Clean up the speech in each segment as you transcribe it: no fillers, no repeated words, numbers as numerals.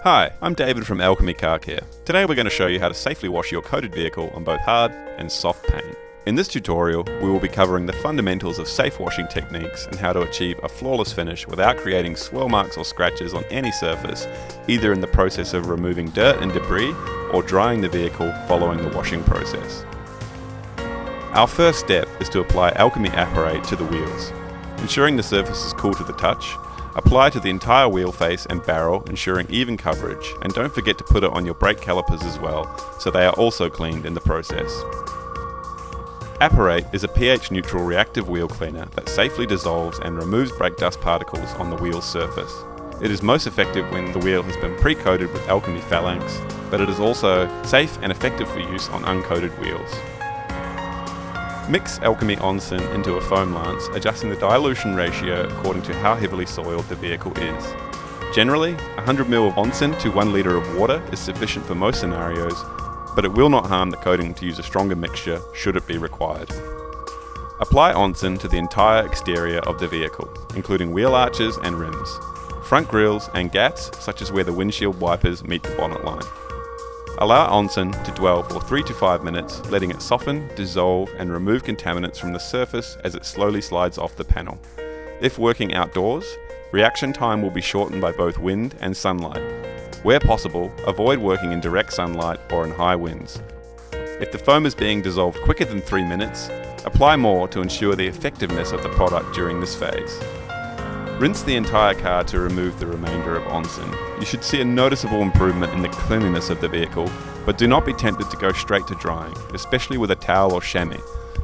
Hi, I'm David from Alchemy Car Care. Today we're going to show you how to safely wash your coated vehicle on both hard and soft paint. In this tutorial, we will be covering the fundamentals of safe washing techniques and how to achieve a flawless finish without creating swirl marks or scratches on any surface, either in the process of removing dirt and debris or drying the vehicle following the washing process. Our first step is to apply Alchemy Apparate to the wheels. Ensuring the surface is cool to the touch, apply to the entire wheel face and barrel, ensuring even coverage, and don't forget to put it on your brake calipers as well, so they are also cleaned in the process. Apparate is a pH-neutral reactive wheel cleaner that safely dissolves and removes brake dust particles on the wheel's surface. It is most effective when the wheel has been pre-coated with Alchemy Phalanx, but it is also safe and effective for use on uncoated wheels. Mix Alchemy Onsen into a foam lance, adjusting the dilution ratio according to how heavily soiled the vehicle is. Generally, 100 ml of Onsen to 1 litre of water is sufficient for most scenarios, but it will not harm the coating to use a stronger mixture should it be required. Apply Onsen to the entire exterior of the vehicle, including wheel arches and rims, front grills and gaps such as where the windshield wipers meet the bonnet line. Allow Onsen to dwell for 3 to 5 minutes, letting it soften, dissolve and remove contaminants from the surface as it slowly slides off the panel. If working outdoors, reaction time will be shortened by both wind and sunlight. Where possible, avoid working in direct sunlight or in high winds. If the foam is being dissolved quicker than 3 minutes, apply more to ensure the effectiveness of the product during this phase. Rinse the entire car to remove the remainder of Onsen. You should see a noticeable improvement in the cleanliness of the vehicle, but do not be tempted to go straight to drying, especially with a towel or chamois.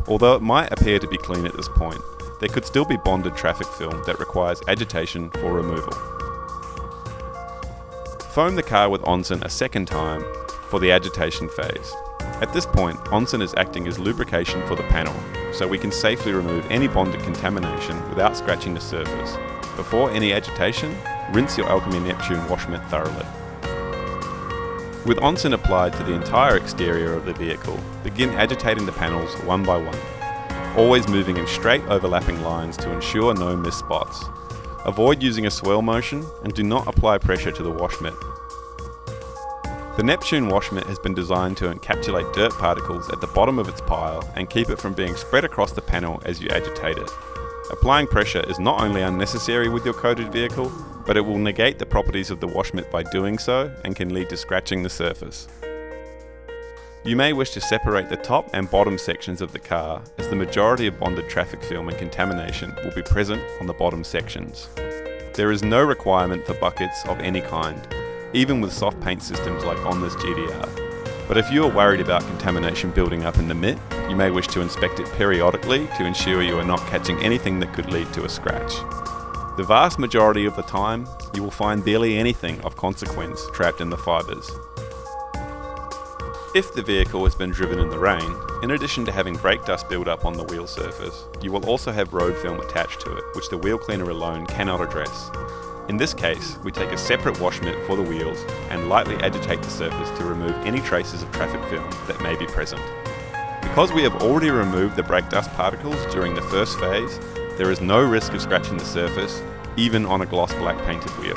Although it might appear to be clean at this point, there could still be bonded traffic film that requires agitation for removal. Foam the car with Onsen a second time for the agitation phase. At this point, Onsen is acting as lubrication for the panel, so we can safely remove any bonded contamination without scratching the surface. Before any agitation, rinse your Alchemy Neptune wash mitt thoroughly. With Onsen applied to the entire exterior of the vehicle, begin agitating the panels one by one, always moving in straight overlapping lines to ensure no missed spots. Avoid using a swirl motion and do not apply pressure to the wash mitt. The Neptune wash mitt has been designed to encapsulate dirt particles at the bottom of its pile and keep it from being spread across the panel as you agitate it. Applying pressure is not only unnecessary with your coated vehicle, but it will negate the properties of the wash mitt by doing so and can lead to scratching the surface. You may wish to separate the top and bottom sections of the car, as the majority of bonded traffic film and contamination will be present on the bottom sections. There is no requirement for buckets of any kind, even with soft paint systems like on this GTR. But if you are worried about contamination building up in the mitt, you may wish to inspect it periodically to ensure you are not catching anything that could lead to a scratch. The vast majority of the time, you will find barely anything of consequence trapped in the fibres. If the vehicle has been driven in the rain, in addition to having brake dust build up on the wheel surface, you will also have road film attached to it, which the wheel cleaner alone cannot address. In this case, we take a separate wash mitt for the wheels and lightly agitate the surface to remove any traces of traffic film that may be present. Because we have already removed the brake dust particles during the first phase, there is no risk of scratching the surface, even on a gloss black painted wheel.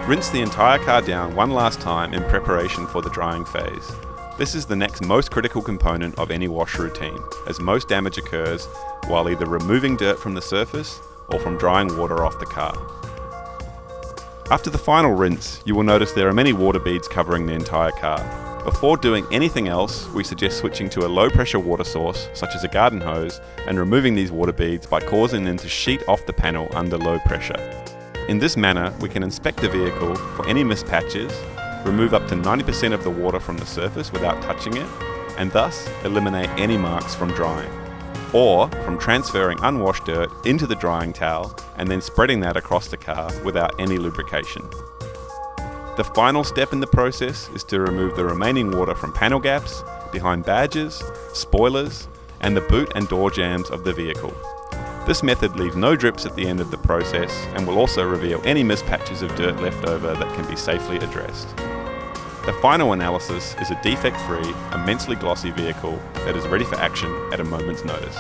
Rinse the entire car down one last time in preparation for the drying phase. This is the next most critical component of any wash routine, as most damage occurs while either removing dirt from the surface or from drying water off the car. After the final rinse, you will notice there are many water beads covering the entire car. Before doing anything else, we suggest switching to a low pressure water source, such as a garden hose, and removing these water beads by causing them to sheet off the panel under low pressure. In this manner, we can inspect the vehicle for any missed patches, remove up to 90% of the water from the surface without touching it, and thus eliminate any marks from drying, or from transferring unwashed dirt into the drying towel and then spreading that across the car without any lubrication. The final step in the process is to remove the remaining water from panel gaps, behind badges, spoilers, and the boot and door jambs of the vehicle. This method leaves no drips at the end of the process and will also reveal any missed patches of dirt left over that can be safely addressed. The final analysis is a defect-free, immensely glossy vehicle that is ready for action at a moment's notice.